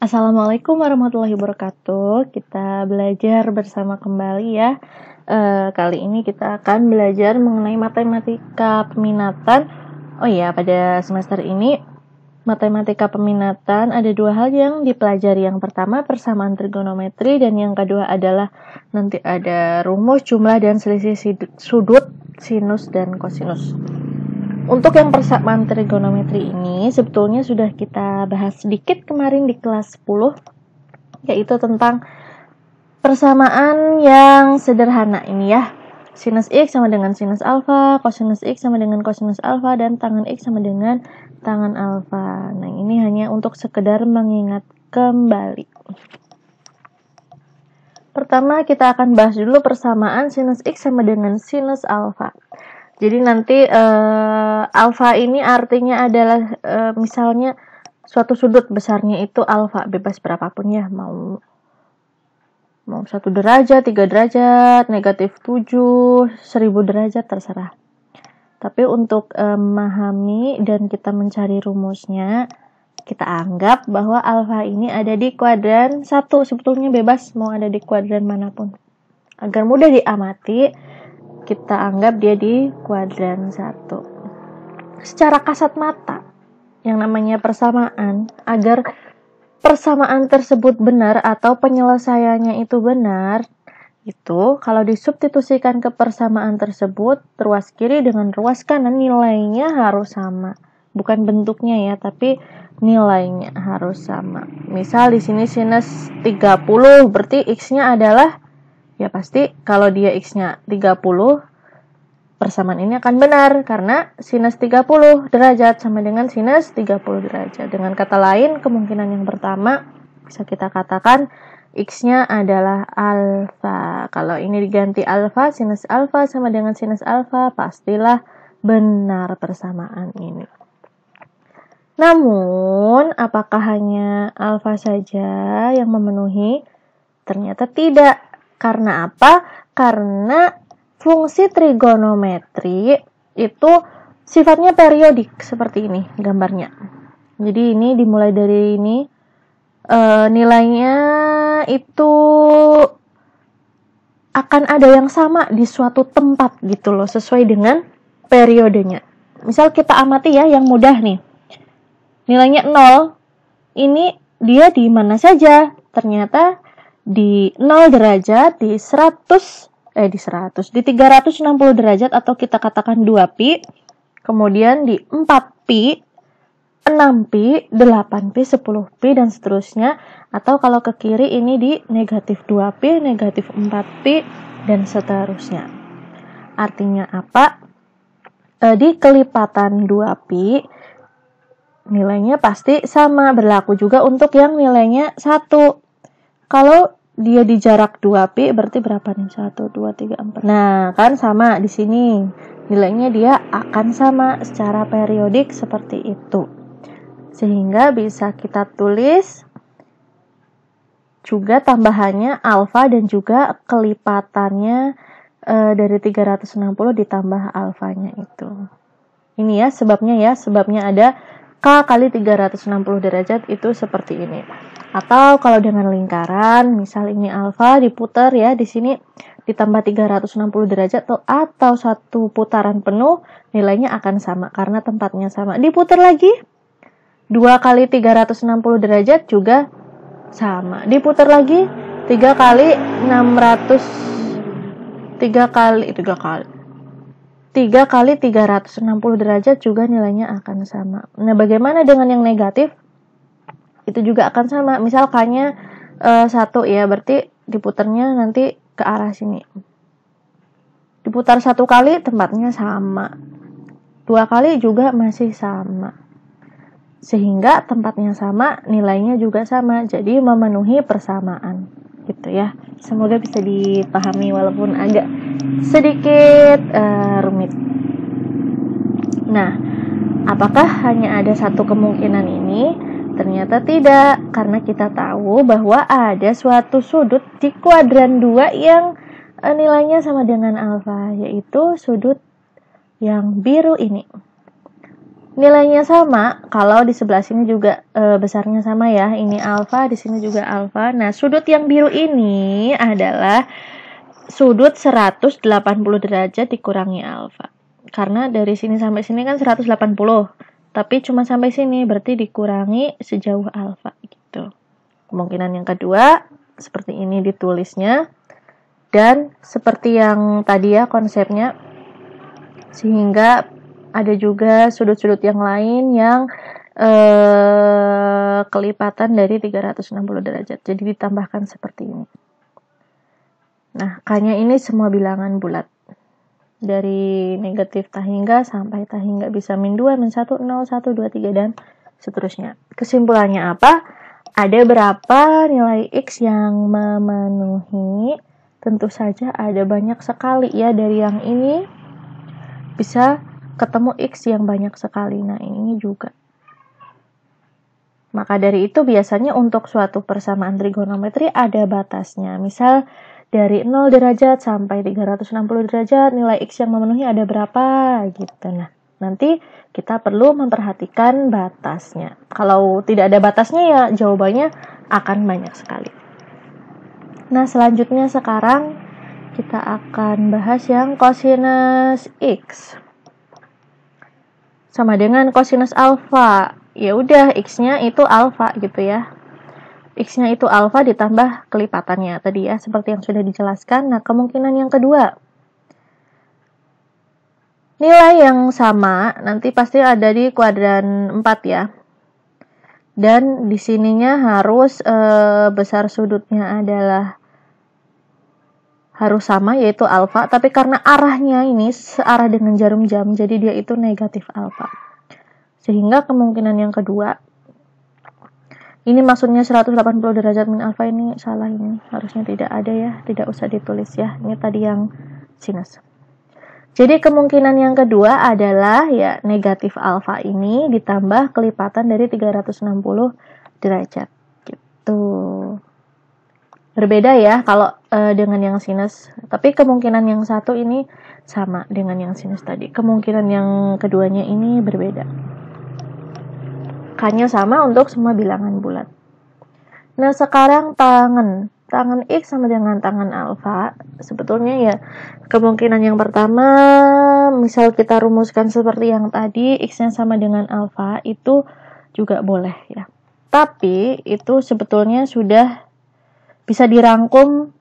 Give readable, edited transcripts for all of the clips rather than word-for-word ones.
Assalamualaikum warahmatullahi wabarakatuh. Kita belajar bersama kembali ya. Kali ini kita akan belajar mengenai matematika peminatan. Oh iya, pada semester ini matematika peminatan ada dua hal yang dipelajari. Yang pertama persamaan trigonometri dan yang kedua adalah nanti ada rumus, jumlah, dan selisih sudut, sinus dan kosinus. Untuk yang persamaan trigonometri ini sebetulnya sudah kita bahas sedikit kemarin di kelas 10, yaitu tentang persamaan yang sederhana ini ya. Sinus X sama dengan sinus alfa, kosinus X sama dengan kosinus alfa, dan tangan X sama dengan tangan alfa. Nah, ini hanya untuk sekedar mengingat kembali. Pertama kita akan bahas dulu persamaan sinus X sama dengan sinus alfa. Jadi nanti alfa ini artinya adalah misalnya suatu sudut besarnya itu alfa, bebas berapapun ya, mau 1 derajat, 3 derajat, negatif 7, 1000 derajat, terserah. Tapi untuk memahami dan kita mencari rumusnya, kita anggap bahwa alfa ini ada di kuadran 1, sebetulnya bebas mau ada di kuadran manapun. Agar mudah diamati, kita anggap dia di kuadran 1. Secara kasat mata, yang namanya persamaan, agar persamaan tersebut benar atau penyelesaiannya itu benar, itu kalau disubstitusikan ke persamaan tersebut, ruas kiri dengan ruas kanan nilainya harus sama. Bukan bentuknya ya, tapi nilainya harus sama. Misal di sini sinus 30, berarti X-nya adalah ya pasti kalau dia X-nya 30, persamaan ini akan benar karena sinus 30 derajat sama dengan sinus 30 derajat. Dengan kata lain, kemungkinan yang pertama bisa kita katakan X-nya adalah alfa. Kalau ini diganti alfa, sinus alfa sama dengan sinus alfa, pastilah benar persamaan ini. Namun, apakah hanya alfa saja yang memenuhi? Ternyata tidak. Karena apa? Karena fungsi trigonometri itu sifatnya periodik seperti ini gambarnya. Jadi ini dimulai dari ini, nilainya itu akan ada yang sama di suatu tempat gitu loh, sesuai dengan periodenya. Misal kita amati ya yang mudah nih. Nilainya 0, ini dia di mana saja? Ternyata di 0 derajat, di 360 derajat atau kita katakan 2pi, kemudian di 4pi, 6pi, 8pi, 10pi, dan seterusnya. Atau kalau ke kiri ini di negatif 2pi, negatif 4pi, dan seterusnya. Artinya apa? Di kelipatan 2pi, nilainya pasti sama, berlaku juga untuk yang nilainya 1. Kalau dia di jarak 2pi berarti berapa nih? 1, 2, 3, 4. Nah, kan sama di sini. Nilainya dia akan sama secara periodik seperti itu. Sehingga bisa kita tulis juga tambahannya alfa dan juga kelipatannya dari 360 ditambah alfanya itu. Ini ya sebabnya ada K kali 360 derajat itu seperti ini. Atau kalau dengan lingkaran, misal ini alfa diputar ya di sini ditambah 360 derajat atau satu putaran penuh, nilainya akan sama karena tempatnya sama. Diputar lagi 2 kali 360 derajat juga sama. Diputar lagi 3 kali 360 derajat juga nilainya akan sama. Nah, bagaimana dengan yang negatif? Itu juga akan sama. Misal K-nya 1 ya, berarti diputarnya nanti ke arah sini. Diputar 1 kali tempatnya sama. 2 kali juga masih sama. Sehingga tempatnya sama, nilainya juga sama. Jadi memenuhi persamaan. Gitu ya. Semoga bisa dipahami walaupun agak sedikit rumit. Nah, apakah hanya ada satu kemungkinan ini? Ternyata tidak, karena kita tahu bahwa ada suatu sudut di kuadran 2 yang nilainya sama dengan alfa, yaitu sudut yang biru ini. Nilainya sama, kalau di sebelah sini juga besarnya sama ya. Ini alfa, di sini juga alfa. Nah, sudut yang biru ini adalah sudut 180 derajat dikurangi alfa. Karena dari sini sampai sini kan 180. Tapi cuma sampai sini, berarti dikurangi sejauh alfa gitu. Kemungkinan yang kedua, seperti ini ditulisnya. Dan seperti yang tadi ya konsepnya, sehingga ada juga sudut-sudut yang lain yang kelipatan dari 360 derajat. Jadi ditambahkan seperti ini. Nah, K-nya ini semua bilangan bulat. Dari negatif tahingga sampai tahingga bisa min 2, min 1, 0, 1, 2, 3, dan seterusnya. Kesimpulannya apa? Ada berapa nilai X yang memenuhi? Tentu saja ada banyak sekali ya. Dari yang ini bisa ketemu X yang banyak sekali. Nah, ini juga. Maka dari itu biasanya untuk suatu persamaan trigonometri ada batasnya. Misal dari 0 derajat sampai 360 derajat, nilai X yang memenuhi ada berapa gitu. Nah, nanti kita perlu memperhatikan batasnya. Kalau tidak ada batasnya ya jawabannya akan banyak sekali. Nah, selanjutnya sekarang kita akan bahas yang kosinus X. Sama dengan kosinus alfa. Ya udah, X-nya itu alfa gitu ya. X-nya itu alfa ditambah kelipatannya tadi ya, seperti yang sudah dijelaskan. Nah, kemungkinan yang kedua, nilai yang sama nanti pasti ada di kuadran 4 ya. Dan di sininya harus besar sudutnya adalah harus sama, yaitu alfa, tapi karena arahnya ini searah dengan jarum jam, jadi dia itu negatif alfa. Sehingga kemungkinan yang kedua, ini maksudnya 180 derajat min alfa, ini salah, ini harusnya tidak ada ya, tidak usah ditulis ya. Ini tadi yang sinus. Jadi kemungkinan yang kedua adalah ya negatif alfa ini ditambah kelipatan dari 360 derajat gitu. Berbeda ya kalau dengan yang sinus, tapi kemungkinan yang satu ini sama dengan yang sinus tadi. Kemungkinan yang keduanya ini berbeda. K-nya sama untuk semua bilangan bulat. Nah, sekarang tangan X sama dengan tangan alfa. Sebetulnya ya kemungkinan yang pertama, misal kita rumuskan seperti yang tadi, X-nya sama dengan alfa, itu juga boleh ya. Tapi itu sebetulnya sudah bisa dirangkum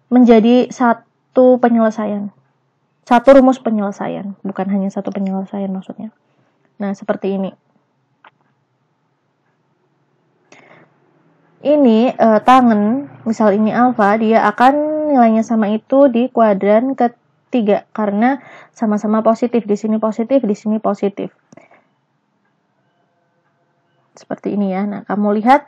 menjadi satu penyelesaian. Satu rumus penyelesaian, bukan hanya satu penyelesaian maksudnya. Nah, seperti ini. Ini tangen, misal ini alfa, dia akan nilainya sama itu di kuadran ketiga karena sama-sama positif. Di sini positif, di sini positif. Seperti ini ya. Nah, kamu lihat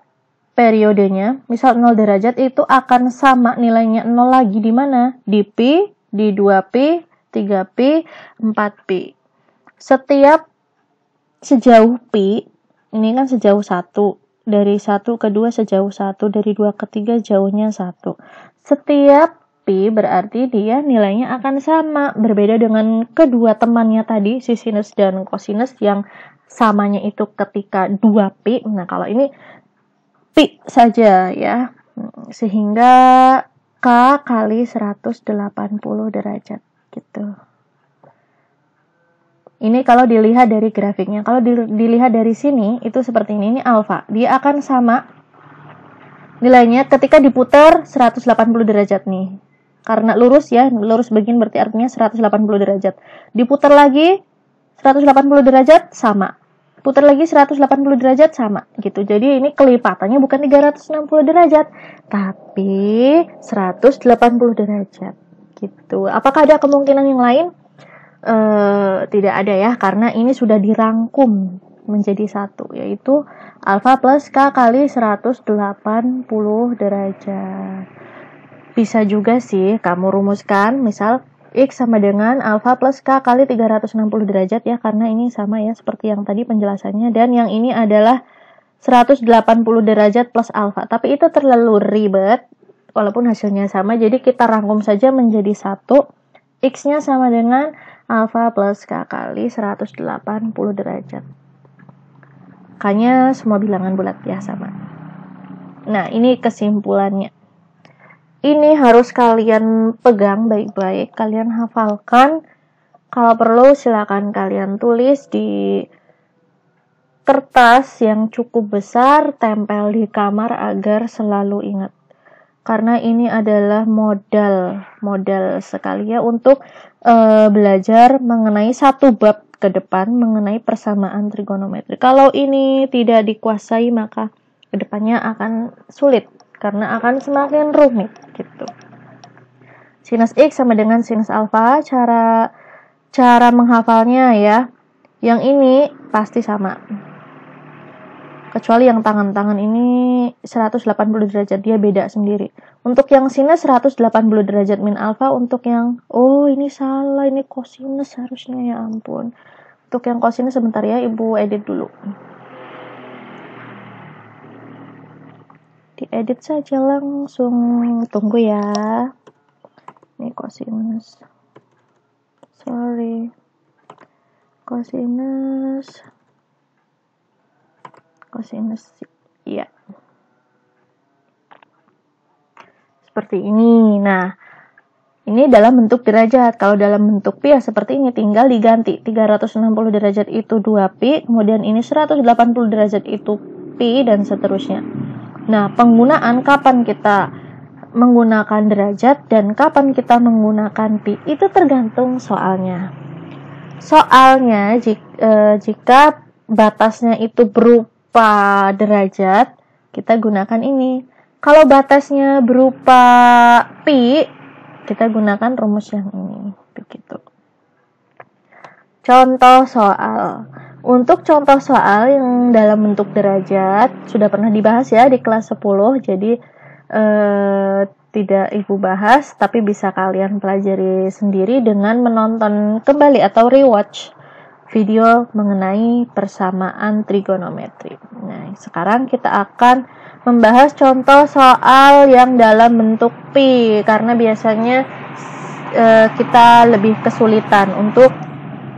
periodenya, misal 0 derajat itu akan sama nilainya 0 lagi di mana? Di Pi, di 2Pi, 3Pi, 4Pi. Setiap sejauh Pi, ini kan sejauh 1. Dari 1 ke 2 sejauh 1, dari 2 ke 3 jauhnya 1. Setiap Pi berarti dia nilainya akan sama. Berbeda dengan kedua temannya tadi, si sinus dan kosinus yang samanya itu ketika 2Pi. Nah, kalau ini Pi saja ya, sehingga K kali 180 derajat gitu. Ini kalau dilihat dari grafiknya. Kalau dilihat dari sini itu seperti ini alfa. Dia akan sama nilainya ketika diputar 180 derajat nih. Karena lurus ya, lurus begini berarti artinya 180 derajat. Diputar lagi 180 derajat sama. Putar lagi 180 derajat sama gitu. Jadi ini kelipatannya bukan 360 derajat, tapi 180 derajat gitu. Apakah ada kemungkinan yang lain? Tidak ada ya, karena ini sudah dirangkum menjadi satu, yaitu alfa plus K kali 180 derajat. Bisa juga sih kamu rumuskan, misal X sama dengan alfa plus K kali 360 derajat ya, karena ini sama ya seperti yang tadi penjelasannya, dan yang ini adalah 180 derajat plus alfa, tapi itu terlalu ribet walaupun hasilnya sama, jadi kita rangkum saja menjadi satu. X-nya sama dengan alfa plus K kali 180 derajat. K-nya semua bilangan bulat ya sama. Nah, ini kesimpulannya. Ini harus kalian pegang baik-baik, kalian hafalkan. Kalau perlu silakan kalian tulis di kertas yang cukup besar, tempel di kamar agar selalu ingat. Karena ini adalah modal sekali ya untuk belajar mengenai satu bab ke depan mengenai persamaan trigonometri. Kalau ini tidak dikuasai, maka kedepannya akan sulit karena akan semakin rumit gitu. Sinus X sama dengan sinus alfa, cara menghafalnya ya. Yang ini pasti sama. Kecuali yang tangan ini 180 derajat, dia beda sendiri. Untuk yang sinus 180 derajat min alfa, untuk yang ini salah, ini kosinus harusnya, ya ampun. Untuk yang kosinus sebentar ya, Ibu edit dulu. Diedit saja langsung, tunggu ya. Ini kosinus. Sorry. Kosinus, iya. Seperti ini. Nah, ini dalam bentuk derajat. Kalau dalam bentuk pi ya seperti ini, tinggal diganti. 360 derajat itu 2pi, kemudian ini 180 derajat itu pi, dan seterusnya. Nah, penggunaan kapan kita menggunakan derajat dan kapan kita menggunakan pi, itu tergantung soalnya. Soalnya, jika batasnya itu berupa derajat, kita gunakan ini. Kalau batasnya berupa pi, kita gunakan rumus yang ini. Begitu. Contoh soal. Untuk contoh soal yang dalam bentuk derajat, sudah pernah dibahas ya di kelas 10, jadi tidak Ibu bahas, tapi bisa kalian pelajari sendiri dengan menonton kembali atau rewatch video mengenai persamaan trigonometri. Nah, sekarang kita akan membahas contoh soal yang dalam bentuk pi, karena biasanya kita lebih kesulitan untuk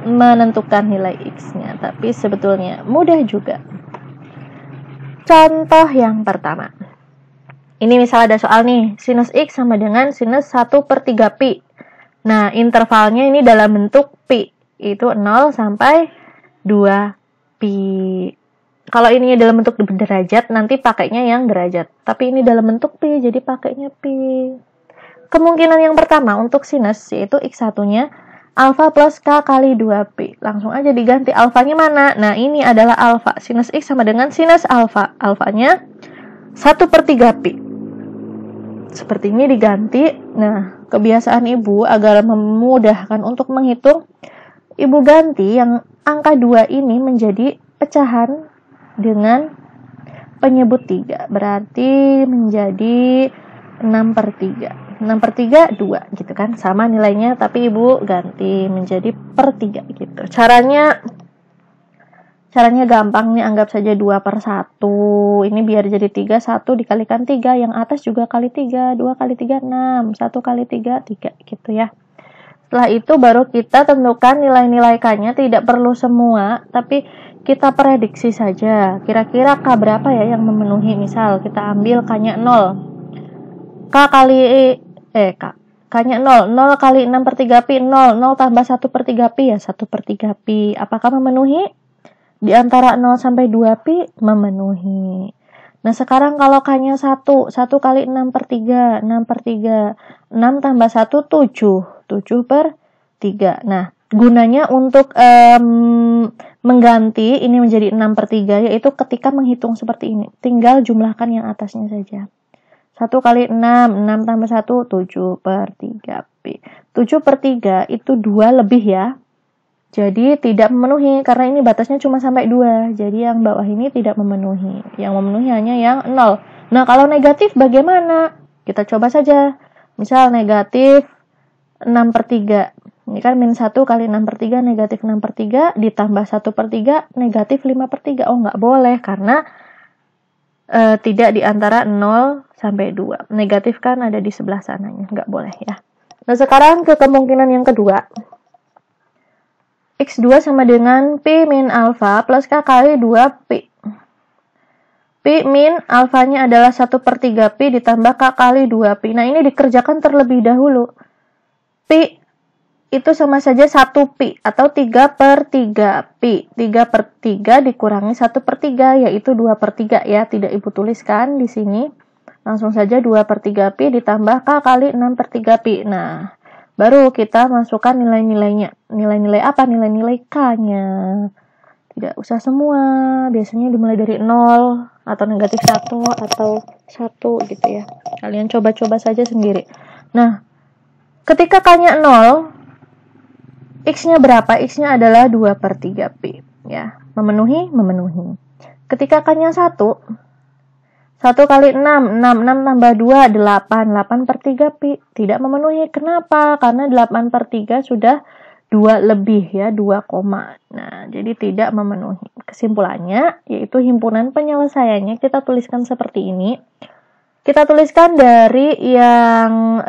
menentukan nilai x-nya, tapi sebetulnya mudah juga. Contoh yang pertama. Ini misal ada soal nih, sinus X sama dengan sinus 1/3 pi. Nah, intervalnya ini dalam bentuk pi. Itu 0 sampai 2 pi. Kalau ini dalam bentuk derajat, nanti pakainya yang derajat. Tapi ini dalam bentuk pi, jadi pakainya pi. Kemungkinan yang pertama untuk sinus, yaitu X1-nya alfa plus K kali 2pi. Langsung aja diganti, alfanya mana? Nah, ini adalah alfa. Sinus X sama dengan sinus alfa. Alfanya 1/3 pi. Seperti ini diganti. Nah, kebiasaan Ibu agar memudahkan untuk menghitung, Ibu ganti yang angka 2 ini menjadi pecahan dengan penyebut 3. Berarti menjadi 6/3. 6/3, 2 gitu kan. Sama nilainya, tapi Ibu ganti menjadi per 3 gitu. Caranya gampang nih, anggap saja 2/1. Ini biar jadi 3, 1 dikalikan 3. Yang atas juga kali 3. 2 kali 3, 6. 1 kali 3, 3 gitu ya. Setelah itu baru kita tentukan nilai-nilai K-nya. Tidak perlu semua, tapi kita prediksi saja. Kira-kira K berapa ya yang memenuhi. Misal kita ambil K-nya 0. K-nya 0. 0 kali 6/3 pi, 0. 0 tambah 1/3 pi ya 1/3 pi. Apakah memenuhi? Di antara 0 sampai 2 pi memenuhi. Nah, sekarang kalau K-nya 1 kali 6/3, 6/3. 6 tambah 1, 7. 7/3. Nah, gunanya untuk mengganti ini menjadi 6/3, yaitu ketika menghitung seperti ini. Tinggal jumlahkan yang atasnya saja. 1 kali 6, 6 tambah 1, 7/3 pi. 7/3 itu 2 lebih ya. Jadi tidak memenuhi, karena ini batasnya cuma sampai 2. Jadi yang bawah ini tidak memenuhi. Yang memenuhi hanya yang 0. Nah, kalau negatif bagaimana? Kita coba saja. Misal negatif 6/3. Ini kan min 1 kali 6/3, negatif 6/3, ditambah 1/3, negatif 5/3. Oh, nggak boleh, karena tidak di antara 0 sampai 2. Negatif kan ada di sebelah sananya. Nggak boleh ya. Nah, sekarang ke kemungkinan yang kedua. X2 sama dengan pi min alfa plus K kali 2 pi. Pi min alfanya adalah 1/3 Pi ditambah K kali 2 Pi. Nah, ini dikerjakan terlebih dahulu. Pi itu sama saja 1 Pi atau 3/3 Pi. 3/3 dikurangi 1/3 yaitu 2/3 ya. Tidak Ibu tuliskan di sini. Langsung saja 2/3 Pi ditambah K kali 6/3 Pi. Nah, baru kita masukkan nilai-nilainya. Nilai-nilai apa? Nilai-nilai K-nya. Tidak usah semua. Biasanya dimulai dari 0 atau negatif 1 atau 1 gitu ya. Kalian coba-coba saja sendiri. Nah, ketika K-nya 0, X-nya berapa? X-nya adalah 2/3 Pi. Ya, memenuhi? Memenuhi. Ketika K-nya 1, 1 kali 6, 6 tambah 2, 8. 8/3 Pi. Tidak memenuhi. Kenapa? Karena 8/3 sudah 2 lebih ya, 2 koma. Nah, jadi tidak memenuhi. Kesimpulannya, yaitu himpunan penyelesaiannya kita tuliskan seperti ini. Kita tuliskan dari yang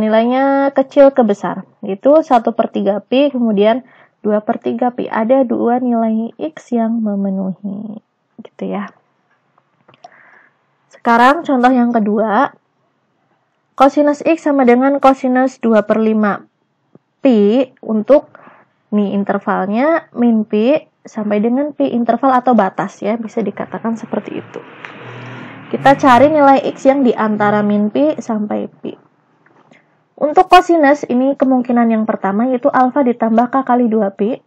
nilainya kecil ke besar. Itu 1/3 Pi, kemudian 2/3 Pi. Ada 2 nilai X yang memenuhi. Gitu ya. Sekarang contoh yang kedua. Kosinus X sama dengan kosinus 2/5 Pi untuk nih intervalnya min Pi sampai dengan Pi, interval atau batas ya, bisa dikatakan seperti itu. Kita cari nilai X yang di antara min Pi sampai Pi. Untuk kosinus ini kemungkinan yang pertama yaitu alfa ditambah K kali 2 Pi.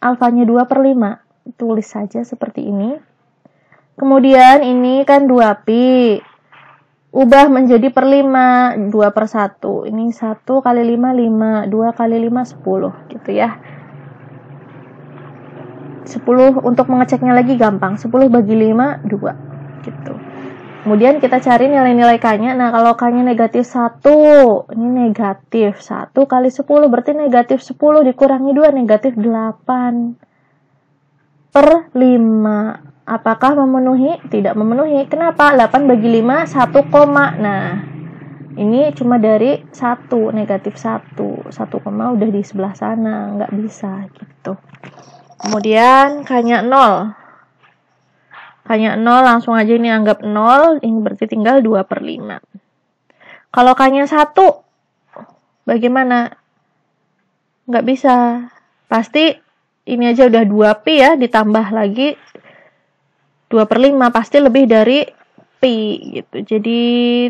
Alfanya 2/5. Tulis saja seperti ini. Kemudian ini kan 2 Pi. Ubah menjadi per 5, 2/1. Ini 1 kali 5, 5. 2 kali 5, 10. Gitu ya. 10 untuk mengeceknya lagi gampang. 10 bagi 5, 2. Gitu. Kemudian kita cari nilai-nilai K-nya. Nah, kalau K-nya negatif 1, ini negatif 1 kali 10. Berarti negatif 10 dikurangi 2, negatif 8/5. Apakah memenuhi? Tidak memenuhi. Kenapa? 8 bagi 5, 1 koma. Nah, ini cuma dari 1, negatif 1. 1 koma udah di sebelah sana. Nggak bisa gitu. Kemudian K-nya 0. K-nya 0 langsung aja ini anggap 0. Ini berarti tinggal 2/5. Kalau K-nya 1, bagaimana? Nggak bisa. Pasti ini aja udah 2 Pi ya, ditambah lagi 2/5 pasti lebih dari Pi gitu. Jadi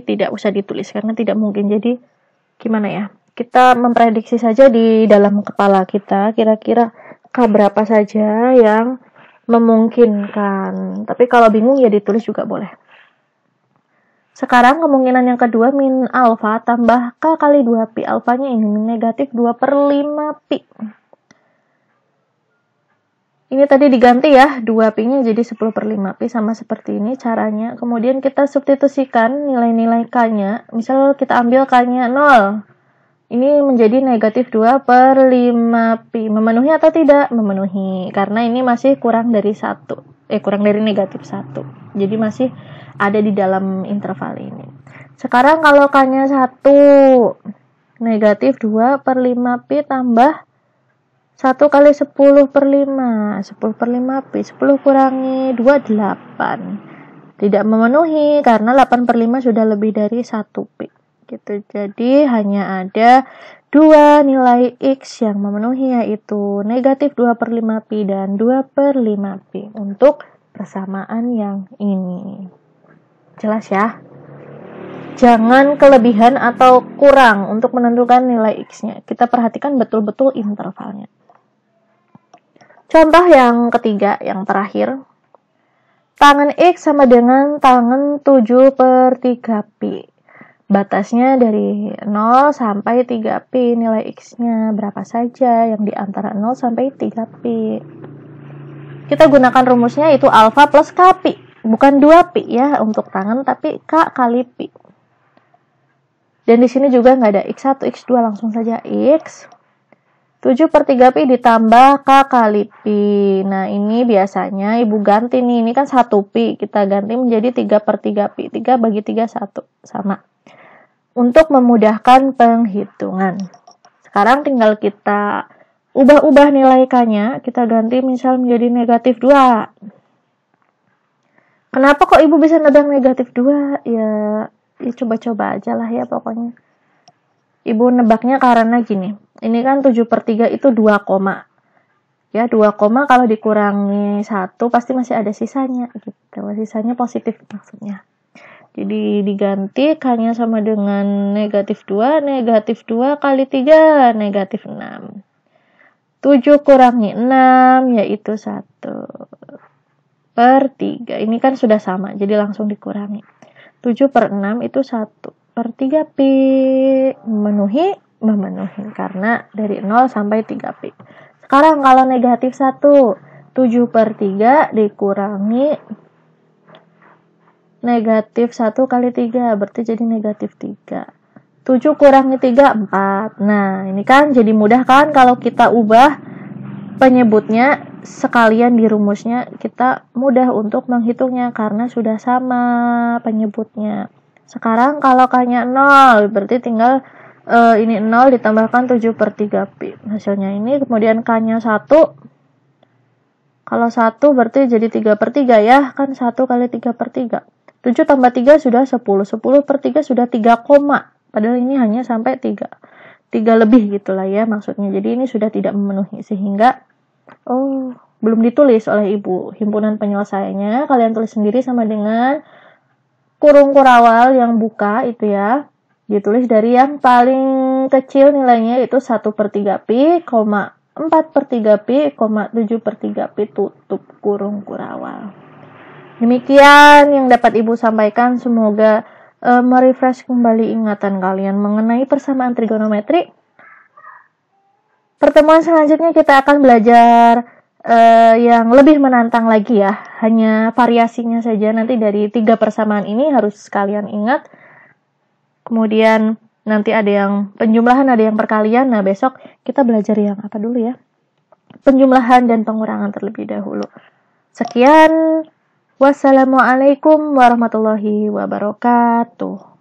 tidak usah ditulis karena tidak mungkin. Jadi gimana ya? Kita memprediksi saja di dalam kepala kita kira-kira K berapa saja yang memungkinkan. Tapi kalau bingung ya ditulis juga boleh. Sekarang kemungkinan yang kedua min alfa tambah K kali 2 Pi. Alfanya ini negatif 2/5 Pi. Ini tadi diganti ya, 2 Pi-nya jadi 10/5 Pi, sama seperti ini caranya. Kemudian kita substitusikan nilai-nilai K-nya. Misal kita ambil K-nya 0. Ini menjadi negatif 2/5 Pi. Memenuhi atau tidak? Memenuhi. Karena ini masih kurang dari 1. Kurang dari negatif 1. Jadi masih ada di dalam interval ini. Sekarang kalau K-nya 1, negatif 2/5 Pi tambah 1 kali 10/5. 10/5 Pi. 10 kurangi 2, 8. Tidak memenuhi karena 8/5 sudah lebih dari 1 Pi. Gitu. Jadi hanya ada 2 nilai X yang memenuhi, yaitu negatif 2/5 Pi dan 2/5 Pi untuk persamaan yang ini. Jelas ya? Jangan kelebihan atau kurang untuk menentukan nilai X-nya. Kita perhatikan betul-betul intervalnya. Contoh yang ketiga, yang terakhir. Tangen X sama dengan tangen 7/3 Pi. Batasnya dari 0 sampai 3 Pi. Nilai X-nya berapa saja yang di antara 0 sampai 3 Pi. Kita gunakan rumusnya itu alfa plus K Pi. Bukan 2 Pi ya untuk tangen, tapi K kali Pi. Dan di sini juga nggak ada X1, X2, langsung saja X. 7/3 Pi ditambah K kali Pi. Nah, ini biasanya Ibu ganti nih. Ini kan 1 Pi. Kita ganti menjadi 3/3 Pi. 3 bagi 3, 1. Sama. Untuk memudahkan penghitungan. Sekarang tinggal kita ubah-ubah nilai K-nya. Kita ganti misal menjadi negatif 2. Kenapa kok ibu bisa nebak negatif 2? Ya coba-coba aja lah ya pokoknya. Ibu nebaknya karena gini. Ini kan 7/3 itu 2 koma. Ya 2 koma kalau dikurangi 1 pasti masih ada sisanya gitu. Sisanya positif maksudnya. Jadi diganti K-nya sama dengan negatif 2. Negatif 2 kali 3 negatif 6. 7 kurangi 6 yaitu 1/3. Ini kan sudah sama, jadi langsung dikurangi. 7/6 itu 1/3 pi. Memenuhi karena dari 0 sampai 3 pi. Sekarang kalau negatif 1, 7/3 dikurangi negatif 1 kali 3, berarti jadi negatif 3. 7 kurangi 3, 4. Nah, ini kan jadi mudah kan kalau kita ubah penyebutnya sekalian di rumusnya, kita mudah untuk menghitungnya karena sudah sama penyebutnya. Sekarang kalau K-nya 0, berarti tinggal ini 0 ditambahkan 7/3 pi. Hasilnya ini, kemudian K-nya 1. Kalau 1 berarti jadi 3/3 ya, kan 1 kali 3/3. 7 tambah 3 sudah 10. 10/3 sudah 3 koma. Padahal ini hanya sampai 3 lebih gitulah ya maksudnya. Jadi ini sudah tidak memenuhi sehingga belum ditulis oleh ibu. Himpunan penyelesaiannya kalian tulis sendiri sama dengan kurung kurawal yang buka itu ya. Ditulis dari yang paling kecil nilainya itu 1/3 pi, 4/3 pi, 7/3 pi tutup kurung kurawal. Demikian yang dapat ibu sampaikan. Semoga merefresh kembali ingatan kalian mengenai persamaan trigonometri. Pertemuan selanjutnya kita akan belajar yang lebih menantang lagi ya. Hanya variasinya saja. Nanti dari 3 persamaan ini harus kalian ingat. Kemudian nanti ada yang penjumlahan, ada yang perkalian. Nah, besok kita belajar yang apa dulu ya? Penjumlahan dan pengurangan terlebih dahulu. Sekian. Wassalamualaikum warahmatullahi wabarakatuh.